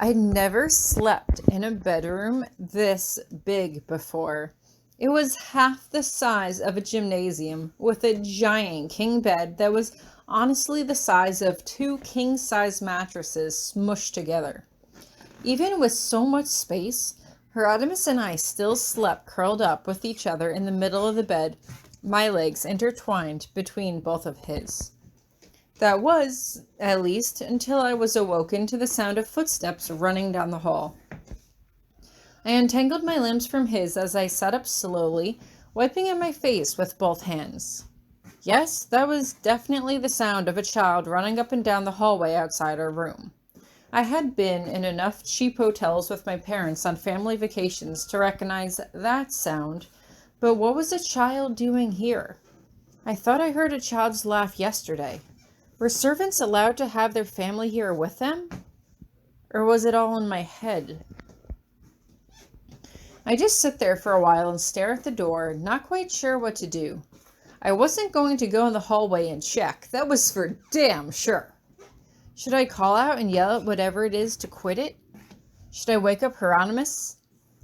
I'd never slept in a bedroom this big before. It was half the size of a gymnasium, with a giant king bed that was honestly the size of 2 king-size mattresses smushed together. Even with so much space, Hieronymous and I still slept curled up with each other in the middle of the bed, my legs intertwined between both of his. That was, at least, until I was awoken to the sound of footsteps running down the hall. I untangled my limbs from his as I sat up slowly, wiping at my face with both hands. Yes, that was definitely the sound of a child running up and down the hallway outside our room. I had been in enough cheap hotels with my parents on family vacations to recognize that sound, but what was a child doing here? I thought I heard a child's laugh yesterday. Were servants allowed to have their family here with them? Or was it all in my head? I just sit there for a while and stare at the door, not quite sure what to do. I wasn't going to go in the hallway and check. That was for damn sure. Should I call out and yell at whatever it is to quit it? Should I wake up Hieronymous?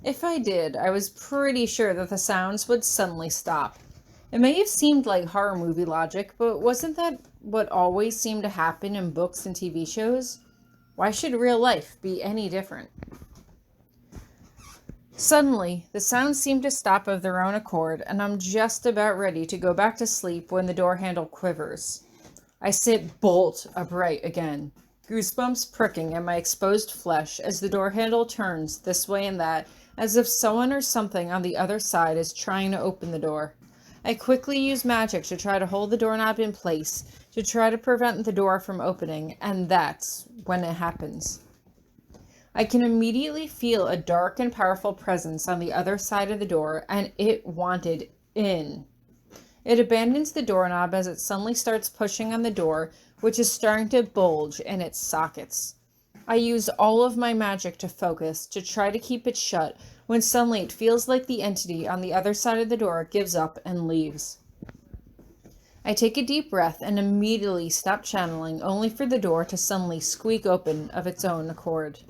If I did, I was pretty sure that the sounds would suddenly stop. It may have seemed like horror movie logic, but wasn't that what always seemed to happen in books and TV shows? Why should real life be any different? Suddenly, the sounds seemed to stop of their own accord, and I'm just about ready to go back to sleep when the door handle quivers. I sit bolt upright again, goosebumps pricking at my exposed flesh as the door handle turns this way and that, as if someone or something on the other side is trying to open the door. I quickly use magic to try to hold the doorknob in place, to try to prevent the door from opening, and that's when it happens. I can immediately feel a dark and powerful presence on the other side of the door, and it wanted in. It abandons the doorknob as it suddenly starts pushing on the door, which is starting to bulge in its sockets. I use all of my magic to focus, to try to keep it shut, when suddenly it feels like the entity on the other side of the door gives up and leaves. I take a deep breath and immediately stop channeling, only for the door to suddenly squeak open of its own accord.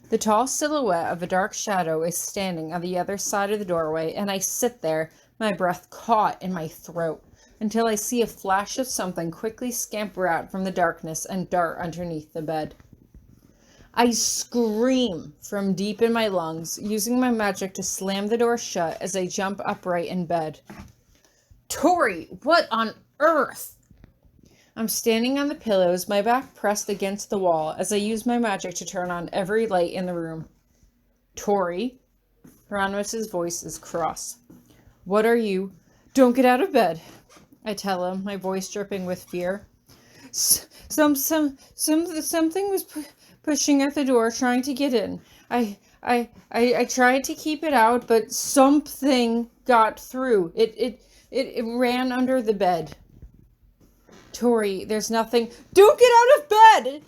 The tall silhouette of a dark shadow is standing on the other side of the doorway, and I sit there, my breath caught in my throat, until I see a flash of something quickly scamper out from the darkness and dart underneath the bed. I scream from deep in my lungs, using my magic to slam the door shut as I jump upright in bed. Tori, what on earth? I'm standing on the pillows, my back pressed against the wall, as I use my magic to turn on every light in the room. Tori? Hieronymus' voice is cross. What are you? Don't get out of bed, I tell him, my voice dripping with fear. Something was pushing at the door, trying to get in. I tried to keep it out, but something got through. It ran under the bed. Tori, there's nothing. Don't get out of bed!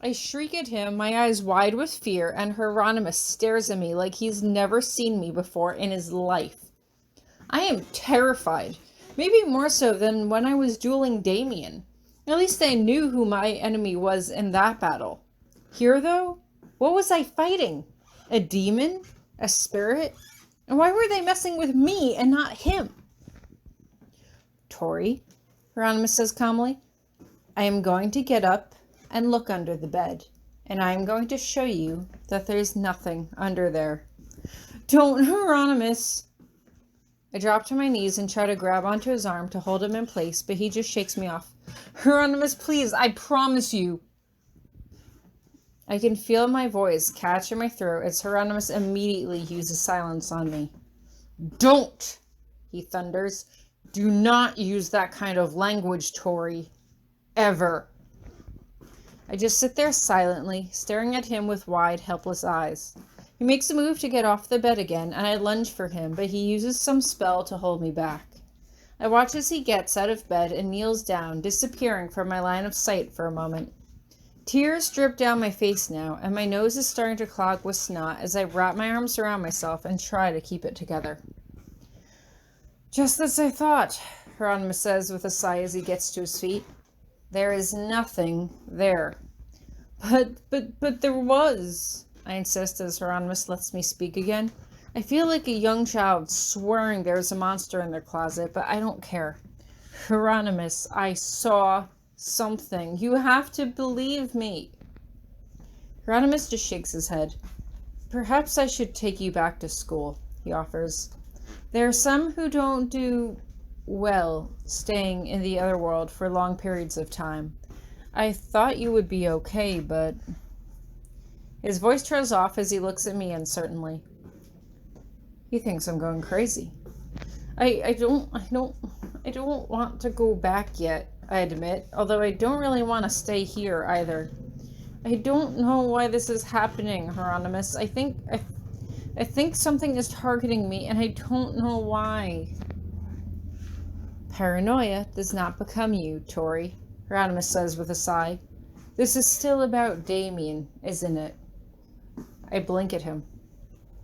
I shriek at him, my eyes wide with fear, and Hieronymus stares at me like he's never seen me before in his life. I am terrified, maybe more so than when I was dueling Damien. At least I knew who my enemy was in that battle. Here, though, what was I fighting? A demon? A spirit? And why were they messing with me and not him? Tori, Hieronymus says calmly, I am going to get up and look under the bed, and I am going to show you that there's nothing under there. Don't, Hieronymus! I drop to my knees and try to grab onto his arm to hold him in place, but he just shakes me off. Hieronymus, please, I promise you. I can feel my voice catch in my throat as Hieronymus immediately uses silence on me. Don't, he thunders. Do not use that kind of language, Tori. Ever. I just sit there silently, staring at him with wide, helpless eyes. He makes a move to get off the bed again, and I lunge for him, but he uses some spell to hold me back. I watch as he gets out of bed and kneels down, disappearing from my line of sight for a moment. Tears drip down my face now, and my nose is starting to clog with snot as I wrap my arms around myself and try to keep it together. Just as I thought, Hieronymus says with a sigh as he gets to his feet. There is nothing there. But there was, I insist as Hieronymous lets me speak again. I feel like a young child swearing there's a monster in their closet, but I don't care. Hieronymous, I saw something. You have to believe me. Hieronymous just shakes his head. Perhaps I should take you back to school, he offers. There are some who don't do well staying in the other world for long periods of time. I thought you would be okay, but... His voice trails off as he looks at me uncertainly. He thinks I'm going crazy. I don't want to go back yet, I admit, although I don't really want to stay here either. I don't know why this is happening, Hieronymous. I think something is targeting me, and I don't know why. Paranoia does not become you, Tori, Hieronymous says with a sigh. This is still about Damien, isn't it? I blink at him.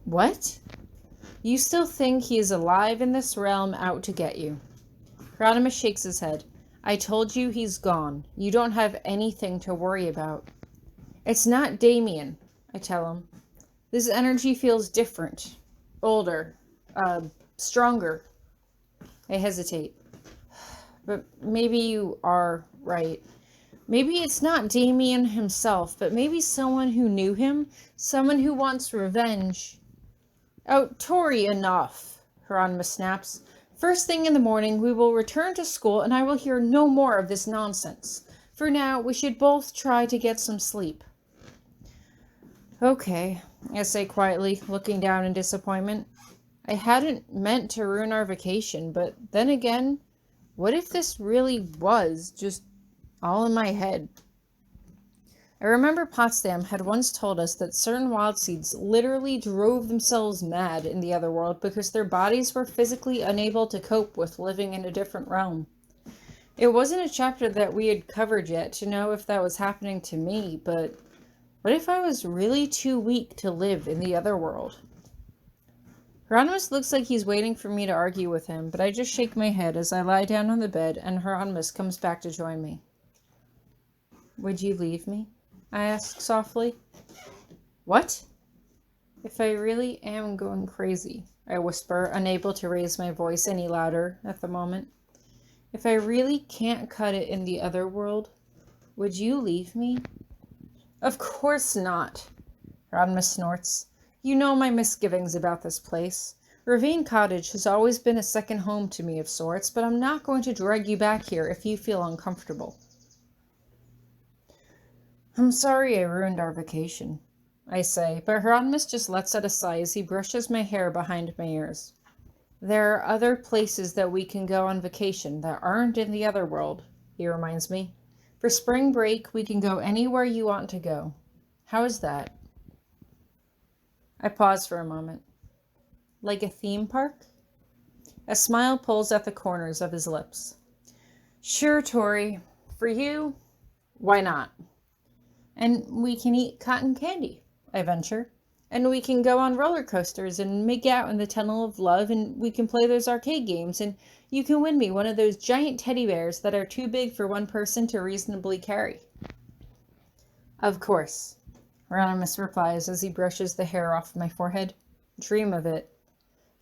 What? You still think he is alive in this realm out to get you? Hieronymous shakes his head. I told you he's gone. You don't have anything to worry about. It's not Damien, I tell him. This energy feels different. Older. Stronger. I hesitate. But maybe you are right. Maybe it's not Damien himself, but maybe someone who knew him, someone who wants revenge. Oh, Tori, enough, Hieronymous snaps. First thing in the morning, we will return to school, and I will hear no more of this nonsense. For now, we should both try to get some sleep. Okay, I say quietly, looking down in disappointment. I hadn't meant to ruin our vacation, but then again, what if this really was just all in my head? I remember Potsdam had once told us that certain wild seeds literally drove themselves mad in the other world because their bodies were physically unable to cope with living in a different realm. It wasn't a chapter that we had covered yet to know if that was happening to me, but what if I was really too weak to live in the other world? Hieronymous looks like he's waiting for me to argue with him, but I just shake my head as I lie down on the bed and Hieronymous comes back to join me. Would you leave me? I ask softly. What? If I really am going crazy, I whisper, unable to raise my voice any louder at the moment. If I really can't cut it in the other world, would you leave me? Of course not, Hieronymous snorts. You know my misgivings about this place. Ravine Cottage has always been a second home to me of sorts, but I'm not going to drag you back here if you feel uncomfortable. I'm sorry I ruined our vacation, I say, but Hieronymous just lets out a sigh as he brushes my hair behind my ears. There are other places that we can go on vacation that aren't in the other world, he reminds me. For spring break, we can go anywhere you want to go. How is that? I pause for a moment. Like a theme park? A smile pulls at the corners of his lips. Sure, Tori. For you, why not? And we can eat cotton candy, I venture. And we can go on roller coasters and make out in the Tunnel of Love, and we can play those arcade games, and you can win me one of those giant teddy bears that are too big for one person to reasonably carry. Of course, Hieronymous replies as he brushes the hair off my forehead. Dream of it.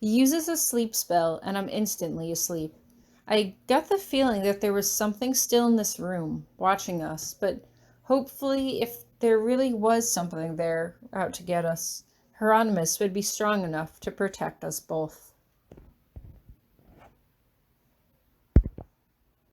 He uses a sleep spell, and I'm instantly asleep. I got the feeling that there was something still in this room, watching us, but hopefully, if there really was something there out to get us, Hieronymous would be strong enough to protect us both.